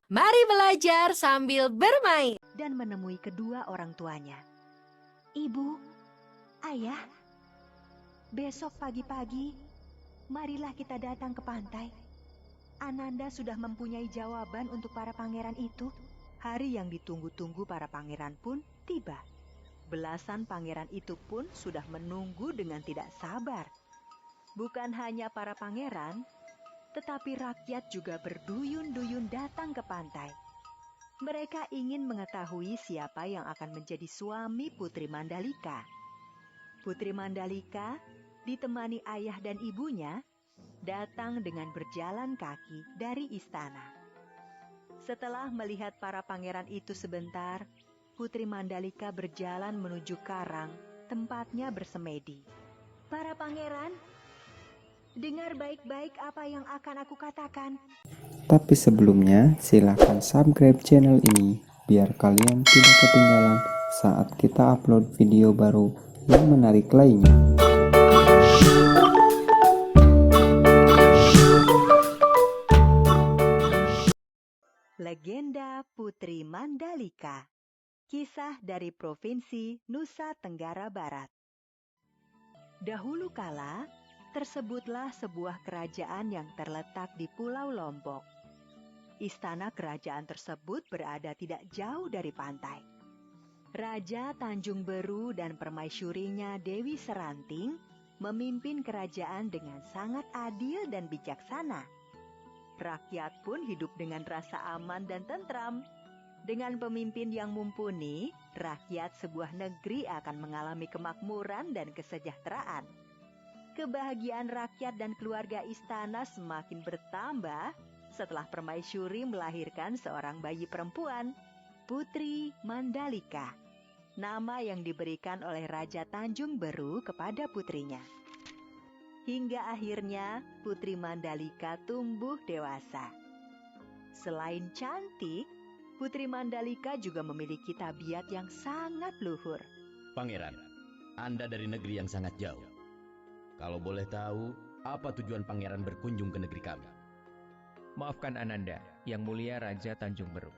Mari belajar sambil bermain. Dan menemui kedua orang tuanya. Ibu, ayah, besok pagi-pagi, marilah kita datang ke pantai. Ananda sudah mempunyai jawaban untuk para pangeran itu. Hari yang ditunggu-tunggu para pangeran pun tiba. Belasan pangeran itu pun sudah menunggu dengan tidak sabar. Bukan hanya para pangeran, tetapi rakyat juga berduyun-duyun datang ke pantai. Mereka ingin mengetahui siapa yang akan menjadi suami Putri Mandalika. Putri Mandalika ditemani ayah dan ibunya datang dengan berjalan kaki dari istana. Setelah melihat para pangeran itu sebentar, Putri Mandalika berjalan menuju karang tempatnya bersemedi. Para pangeran, dengar baik-baik apa yang akan aku katakan. Tapi sebelumnya, silahkan subscribe channel ini biar kalian tidak ketinggalan saat kita upload video baru yang menarik lainnya. Legenda Putri Mandalika. Kisah dari Provinsi Nusa Tenggara Barat. Dahulu kala, tersebutlah sebuah kerajaan yang terletak di Pulau Lombok. Istana kerajaan tersebut berada tidak jauh dari pantai. Raja Tanjung Beru dan permaisurinya Dewi Seranting memimpin kerajaan dengan sangat adil dan bijaksana. Rakyat pun hidup dengan rasa aman dan tentram. Dengan pemimpin yang mumpuni, rakyat sebuah negeri akan mengalami kemakmuran dan kesejahteraan. Kebahagiaan rakyat dan keluarga istana semakin bertambah setelah permaisuri melahirkan seorang bayi perempuan, Putri Mandalika, nama yang diberikan oleh Raja Tanjung Beru kepada putrinya. Hingga akhirnya Putri Mandalika tumbuh dewasa. Selain cantik, Putri Mandalika juga memiliki tabiat yang sangat luhur. Pangeran, Anda dari negeri yang sangat jauh. Kalau boleh tahu, apa tujuan pangeran berkunjung ke negeri kami? Maafkan Ananda, Yang Mulia Raja Tanjung Beru.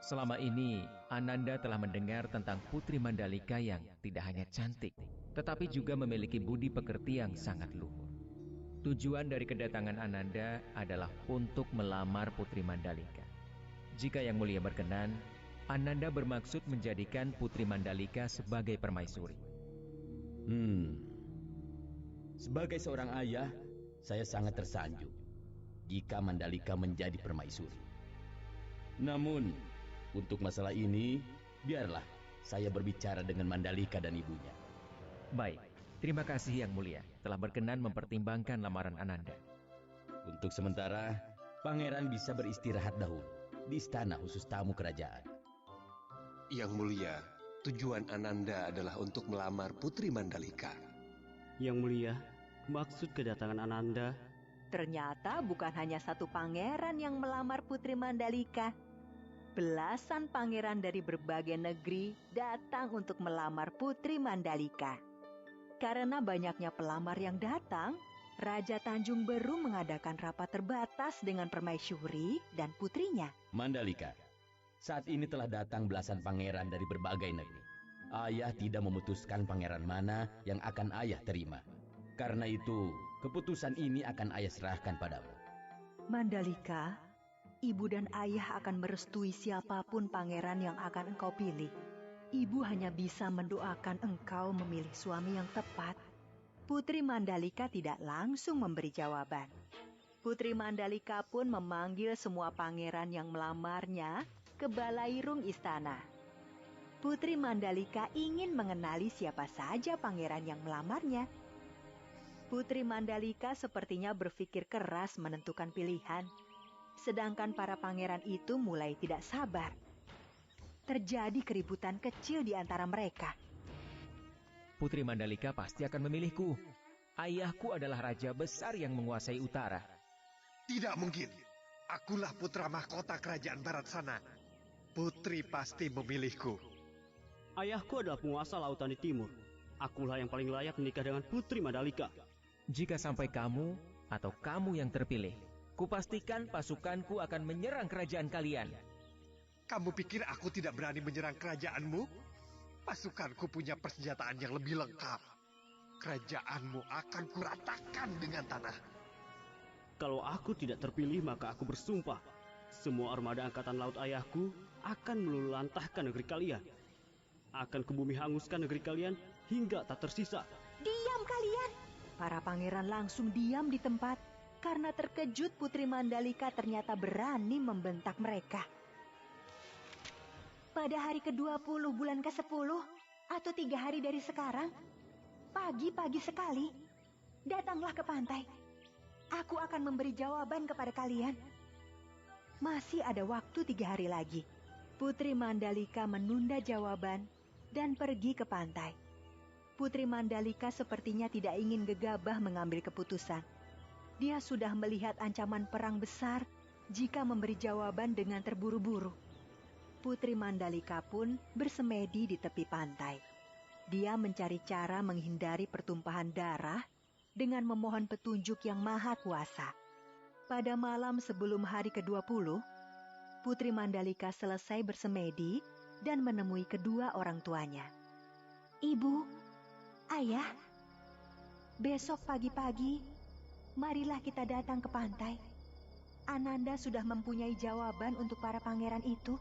Selama ini, Ananda telah mendengar tentang Putri Mandalika yang tidak hanya cantik, tetapi juga memiliki budi pekerti yang sangat luhur. Tujuan dari kedatangan Ananda adalah untuk melamar Putri Mandalika. Jika Yang Mulia berkenan, Ananda bermaksud menjadikan Putri Mandalika sebagai permaisuri. Sebagai seorang ayah, saya sangat tersanjung jika Mandalika menjadi permaisuri. Namun, untuk masalah ini, biarlah saya berbicara dengan Mandalika dan ibunya. Baik, terima kasih Yang Mulia telah berkenan mempertimbangkan lamaran Ananda. Untuk sementara, pangeran bisa beristirahat dahulu di istana khusus tamu kerajaan. Yang Mulia, tujuan Ananda adalah untuk melamar Putri Mandalika. Yang Mulia, maksud kedatangan Ananda. Ternyata bukan hanya satu pangeran yang melamar Putri Mandalika. Belasan pangeran dari berbagai negeri datang untuk melamar Putri Mandalika. Karena banyaknya pelamar yang datang, Raja Tanjung Beru mengadakan rapat terbatas dengan permaisuri dan putrinya. Mandalika, saat ini telah datang belasan pangeran dari berbagai negeri. Ayah tidak memutuskan pangeran mana yang akan ayah terima. Karena itu, keputusan ini akan ayah serahkan padamu. Mandalika, ibu dan ayah akan merestui siapapun pangeran yang akan engkau pilih. Ibu hanya bisa mendoakan engkau memilih suami yang tepat. Putri Mandalika tidak langsung memberi jawaban. Putri Mandalika pun memanggil semua pangeran yang melamarnya ke balairung istana. Putri Mandalika ingin mengenali siapa saja pangeran yang melamarnya. Putri Mandalika sepertinya berpikir keras menentukan pilihan. Sedangkan para pangeran itu mulai tidak sabar. Terjadi keributan kecil di antara mereka. Putri Mandalika pasti akan memilihku. Ayahku adalah raja besar yang menguasai utara. Tidak mungkin. Akulah putra mahkota kerajaan barat sana. Putri pasti memilihku. Ayahku adalah penguasa lautan di timur. Akulah yang paling layak menikah dengan Putri Mandalika. Jika sampai kamu atau kamu yang terpilih, Kupastikan pasukanku akan menyerang kerajaan kalian. Kamu pikir aku tidak berani menyerang kerajaanmu? Pasukanku punya persenjataan yang lebih lengkap. Kerajaanmu akan kuratakan dengan tanah. Kalau aku tidak terpilih, maka aku bersumpah semua armada angkatan laut ayahku akan meluluhlantahkan negeri kalian. Akan kubumi hanguskan negeri kalian hingga tak tersisa. Diam kalian! Para pangeran langsung diam di tempat karena terkejut Putri Mandalika ternyata berani membentak mereka. Pada hari ke-20 bulan ke-10 atau 3 hari dari sekarang, pagi-pagi sekali, datanglah ke pantai. Aku akan memberi jawaban kepada kalian. Masih ada waktu 3 hari lagi. Putri Mandalika menunda jawaban dan pergi ke pantai. Putri Mandalika sepertinya tidak ingin gegabah mengambil keputusan. Dia sudah melihat ancaman perang besar jika memberi jawaban dengan terburu-buru. Putri Mandalika pun bersemedi di tepi pantai. Dia mencari cara menghindari pertumpahan darah dengan memohon petunjuk yang maha kuasa. Pada malam sebelum hari ke-20, Putri Mandalika selesai bersemedi dan menemui kedua orang tuanya. Ibu, Ayah, besok pagi-pagi, marilah kita datang ke pantai. Ananda sudah mempunyai jawaban untuk para pangeran itu.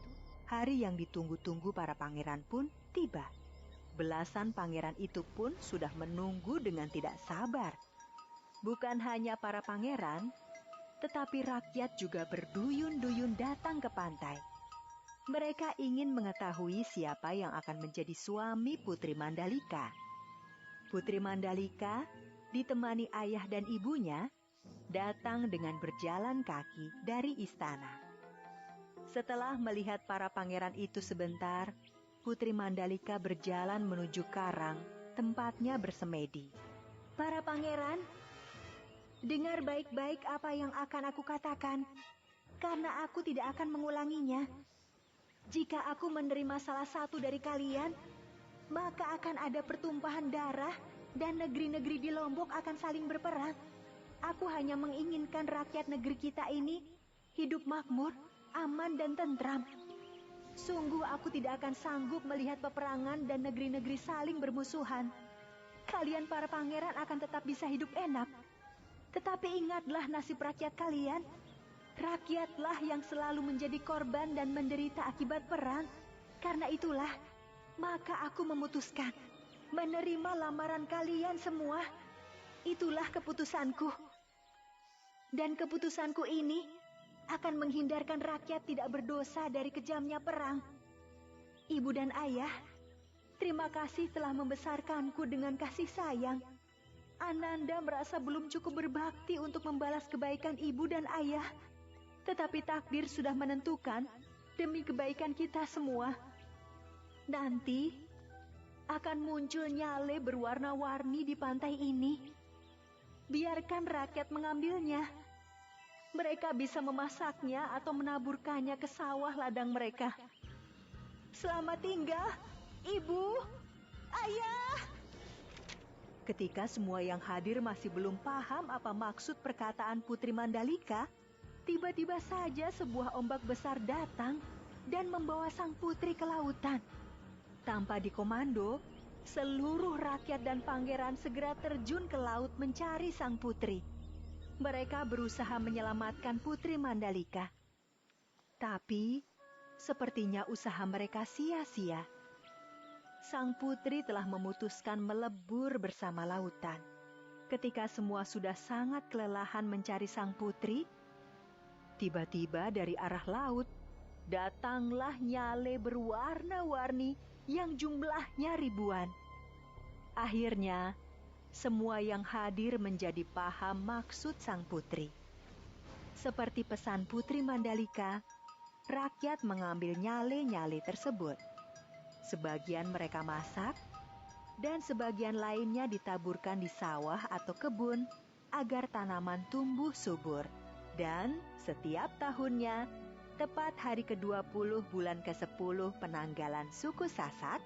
Hari yang ditunggu-tunggu para pangeran pun tiba. Belasan pangeran itu pun sudah menunggu dengan tidak sabar. Bukan hanya para pangeran, tetapi rakyat juga berduyun-duyun datang ke pantai. Mereka ingin mengetahui siapa yang akan menjadi suami Putri Mandalika. Putri Mandalika ditemani ayah dan ibunya datang dengan berjalan kaki dari istana. Setelah melihat para pangeran itu sebentar, Putri Mandalika berjalan menuju karang tempatnya bersemedi. Para pangeran, dengar baik-baik apa yang akan aku katakan, karena aku tidak akan mengulanginya. Jika aku menerima salah satu dari kalian, maka akan ada pertumpahan darah dan negeri-negeri di Lombok akan saling berperang. Aku hanya menginginkan rakyat negeri kita ini hidup makmur, aman dan tentram. Sungguh aku tidak akan sanggup melihat peperangan dan negeri-negeri saling bermusuhan. Kalian para pangeran akan tetap bisa hidup enak. Tetapi ingatlah nasib rakyat kalian. Rakyatlah yang selalu menjadi korban dan menderita akibat perang. Karena itulah, maka aku memutuskan menerima lamaran kalian semua. Itulah keputusanku. Dan keputusanku ini akan menghindarkan rakyat tidak berdosa dari kejamnya perang. Ibu dan ayah, terima kasih telah membesarkanku dengan kasih sayang. Ananda merasa belum cukup berbakti untuk membalas kebaikan ibu dan ayah. Tetapi takdir sudah menentukan demi kebaikan kita semua. Nanti akan muncul nyale berwarna-warni di pantai ini. Biarkan rakyat mengambilnya. Mereka bisa memasaknya atau menaburkannya ke sawah ladang mereka. Selamat tinggal, Ibu, Ayah. Ketika semua yang hadir masih belum paham apa maksud perkataan Putri Mandalika, tiba-tiba saja sebuah ombak besar datang dan membawa sang putri ke lautan. Tanpa dikomando, seluruh rakyat dan pangeran segera terjun ke laut mencari sang putri. Mereka berusaha menyelamatkan Putri Mandalika. Tapi, sepertinya usaha mereka sia-sia. Sang putri telah memutuskan melebur bersama lautan. Ketika semua sudah sangat kelelahan mencari sang putri, tiba-tiba dari arah laut, datanglah nyale berwarna-warni yang jumlahnya ribuan. Akhirnya, semua yang hadir menjadi paham maksud sang putri. Seperti pesan Putri Mandalika, rakyat mengambil nyale-nyale tersebut. Sebagian mereka masak, dan sebagian lainnya ditaburkan di sawah atau kebun agar tanaman tumbuh subur. Dan setiap tahunnya, tepat hari ke-20 bulan ke-10 penanggalan suku Sasak,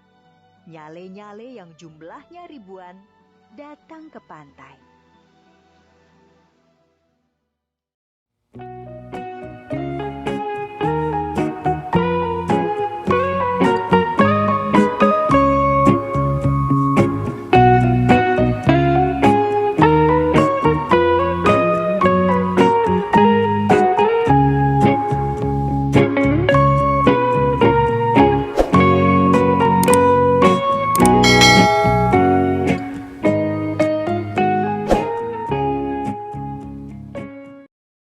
nyale-nyale yang jumlahnya ribuan datang ke pantai.